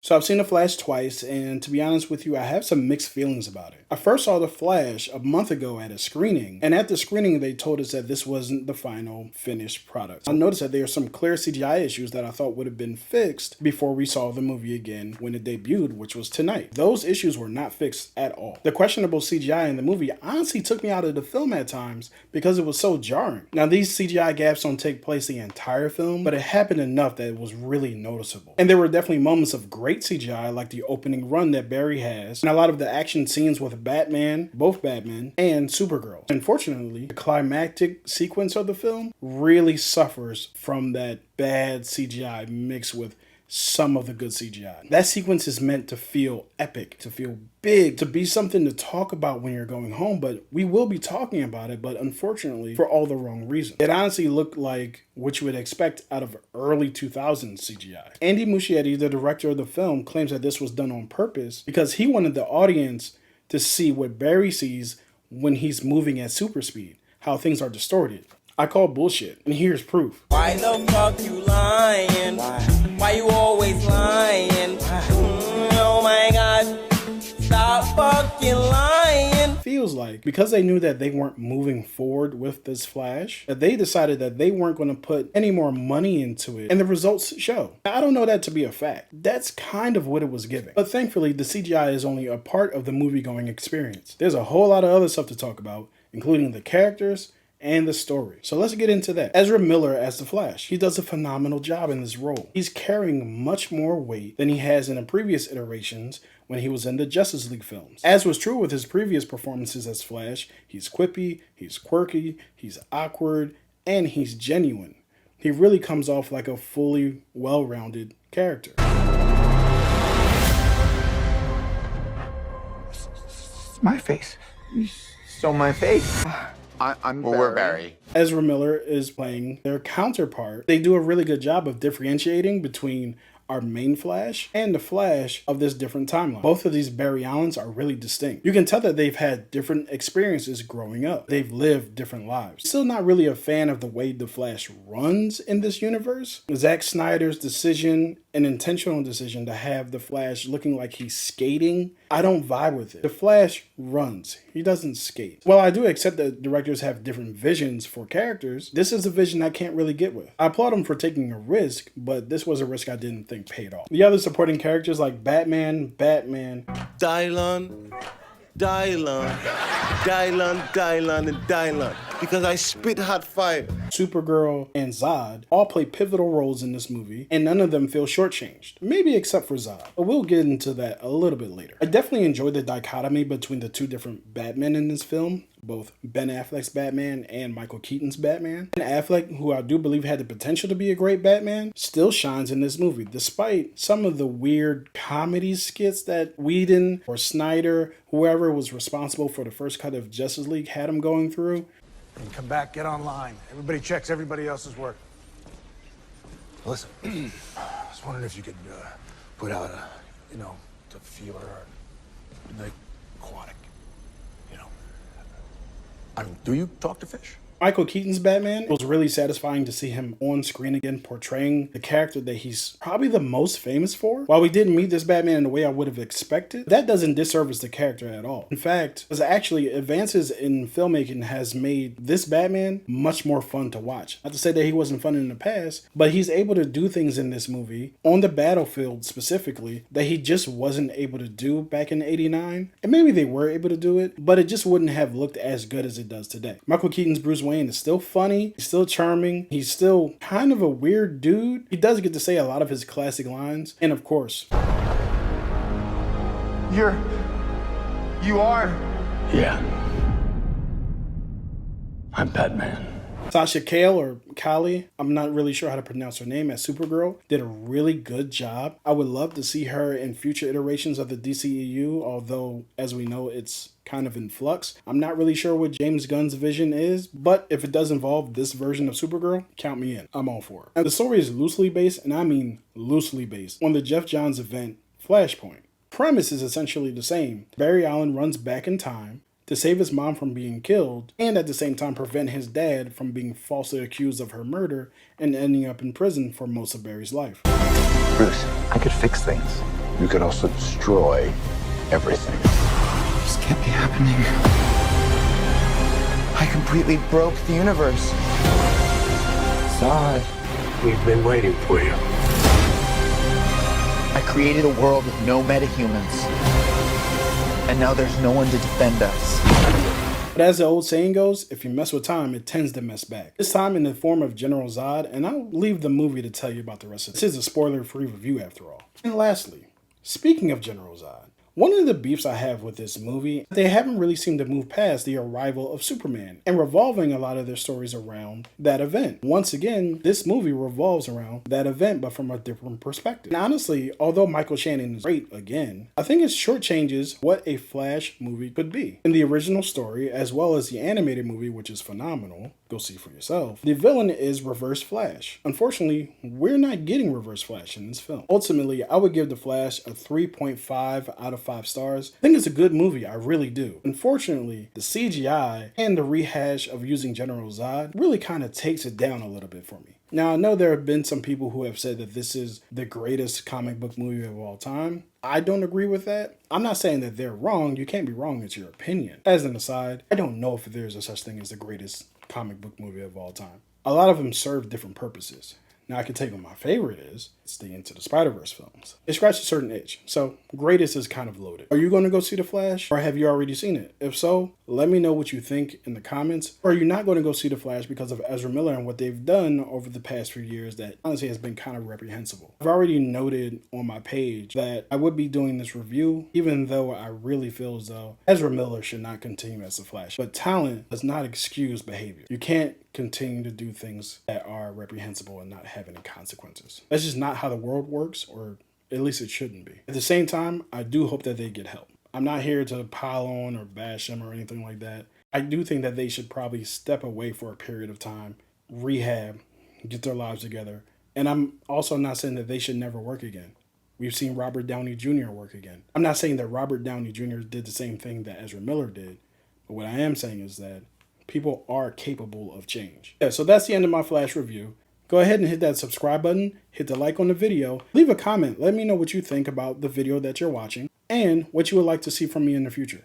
So I've seen The Flash twice, and to be honest with you, I have some mixed feelings about it. I first saw The Flash a month ago at a screening, and at the screening they told us that this wasn't the final finished product. I noticed that there are some clear CGI issues that I thought would have been fixed before we saw the movie again when it debuted, which was tonight. Those issues were not fixed at all. The questionable CGI in the movie honestly took me out of the film at times because it was so jarring. Now these CGI gaps don't take place the entire film, but it happened enough that it was really noticeable. And there were definitely moments of great CGI, like the opening run that Barry has, and a lot of the action scenes with Batman, both Batman, and Supergirl. Unfortunately, the climactic sequence of the film really suffers from that bad CGI mixed with some of the good CGI. That sequence is meant to feel epic, to feel big, to be something to talk about when you're going home, but we will be talking about it, but unfortunately for all the wrong reasons. It honestly looked like what you would expect out of early 2000s CGI. Andy Muschietti, the director of the film, claims that this was done on purpose because he wanted the audience to see what Barry sees when he's moving at super speed, how things are distorted. I call bullshit, and here's proof. Why the fuck you lying? Why you always lying? Oh my god, stop fucking lying. Feels like, because they knew that they weren't moving forward with this Flash, that they decided that they weren't going to put any more money into it, and the results show. Now, I don't know that to be a fact. That's kind of what it was giving. But thankfully, the CGI is only a part of the movie-going experience. There's a whole lot of other stuff to talk about, including the characters, and the story. So let's get into that. Ezra Miller as the Flash. He does a phenomenal job in this role. He's carrying much more weight than he has in the previous iterations when he was in the Justice League films. As was true with his previous performances as Flash, he's quippy, he's quirky, he's awkward, and he's genuine. He really comes off like a fully well-rounded character. It's my face. You stole my face. I'm Barry. We're Barry. Ezra Miller is playing their counterpart. They do a really good job of differentiating between our main Flash and the Flash of this different timeline. Both of these Barry Allens are really distinct. You can tell that they've had different experiences growing up. They've lived different lives. Still not really a fan of the way the Flash runs in this universe. Zack Snyder's decision, an intentional decision to have the Flash looking like he's skating, I don't vibe with it. The Flash runs. He doesn't skate. While I do accept that directors have different visions for characters, this is a vision I can't really get with. I applaud him for taking a risk, but this was a risk I didn't think paid off. The other supporting characters like Batman, Dylan, because I spit hot fire. Supergirl, and Zod all play pivotal roles in this movie, and none of them feel shortchanged. Maybe except for Zod, but we'll get into that a little bit later. I definitely enjoyed the dichotomy between the two different Batmen in this film, both Ben Affleck's Batman and Michael Keaton's Batman. Ben Affleck, who I do believe had the potential to be a great Batman, still shines in this movie, despite some of the weird comedy skits that Whedon or Snyder, whoever was responsible for the first cut of Justice League, had him going through. And come back, get online. Everybody checks everybody else's work. Listen, I was wondering if you could put out the feeler, like aquatic, do you talk to fish? Michael Keaton's Batman, it was really satisfying to see him on screen again portraying the character that he's probably the most famous for. While we didn't meet this Batman in the way I would have expected, that doesn't disservice the character at all. In fact, actually advances in filmmaking has made this Batman much more fun to watch. Not to say that he wasn't fun in the past, but he's able to do things in this movie, on the battlefield specifically, that he just wasn't able to do back in '89. And maybe they were able to do it, but it just wouldn't have looked as good as it does today. Michael Keaton's Bruce Wayne is still funny, he's still charming, he's still kind of a weird dude. He does get to say a lot of his classic lines, and of course, You are? Yeah. I'm Batman. Sasha Calle, or Calle, I'm not really sure how to pronounce her name, as Supergirl, did a really good job. I would love to see her in future iterations of the DCEU, although, as we know, it's kind of in flux. I'm not really sure what James Gunn's vision is, but if it does involve this version of Supergirl, count me in. I'm all for it. And the story is loosely based, and I mean loosely based, on the Jeff Johns event, Flashpoint. Premise is essentially the same. Barry Allen runs back in time to save his mom from being killed, and at the same time prevent his dad from being falsely accused of her murder and ending up in prison for most of Barry's life. Bruce, I could fix things. you could also destroy everything. This can't be happening. I completely broke the universe. Zod, we've been waiting for you. I created a world with no metahumans. And now there's no one to defend us. But as the old saying goes, if you mess with time, it tends to mess back. This time in the form of General Zod, and I'll leave the movie to tell you about the rest of it. This is a spoiler-free review after all. And lastly, speaking of General Zod, one of the beefs I have with this movie, they haven't really seemed to move past the arrival of Superman and revolving a lot of their stories around that event. Once again, this movie revolves around that event, but from a different perspective. And honestly, although Michael Shannon is great again, I think it shortchanges what a Flash movie could be. In the original story, as well as the animated movie, which is phenomenal, go see for yourself, the villain is Reverse Flash. Unfortunately, we're not getting Reverse Flash in this film. Ultimately, I would give The Flash a 3.5 out of 5 stars. I think it's a good movie, I really do. Unfortunately, the CGI and the rehash of using General Zod really kind of takes it down a little bit for me. Now, I know there have been some people who have said that this is the greatest comic book movie of all time. I don't agree with that. I'm not saying that they're wrong. You can't be wrong. It's your opinion. As an aside, I don't know if there's a such thing as the greatest comic book movie of all time. A lot of them serve different purposes. Now, I can tell you what my favorite is. It's the Into the Spider-Verse films. It scratches a certain itch, so greatest is kind of loaded. Are you going to go see The Flash, or have you already seen it? If so, let me know what you think in the comments. Or are you not going to go see The Flash because of Ezra Miller and what they've done over the past few years that honestly has been kind of reprehensible? I've already noted on my page that I would be doing this review, even though I really feel as though Ezra Miller should not continue as The Flash. But talent does not excuse behavior. You can't continue to do things that are reprehensible and not have any consequences. That's just not how the world works, or at least it shouldn't be. At the same time, I do hope that they get help. I'm not here to pile on or bash them or anything like that. I do think that they should probably step away for a period of time, rehab, get their lives together. And I'm also not saying that they should never work again. We've seen Robert Downey Jr. work again. I'm not saying that Robert Downey Jr. did the same thing that Ezra Miller did, but what I am saying is that people are capable of change. Yeah, so that's the end of my Flash review. Go ahead and hit that subscribe button, hit the like on the video, leave a comment, let me know what you think about the video that you're watching, and what you would like to see from me in the future.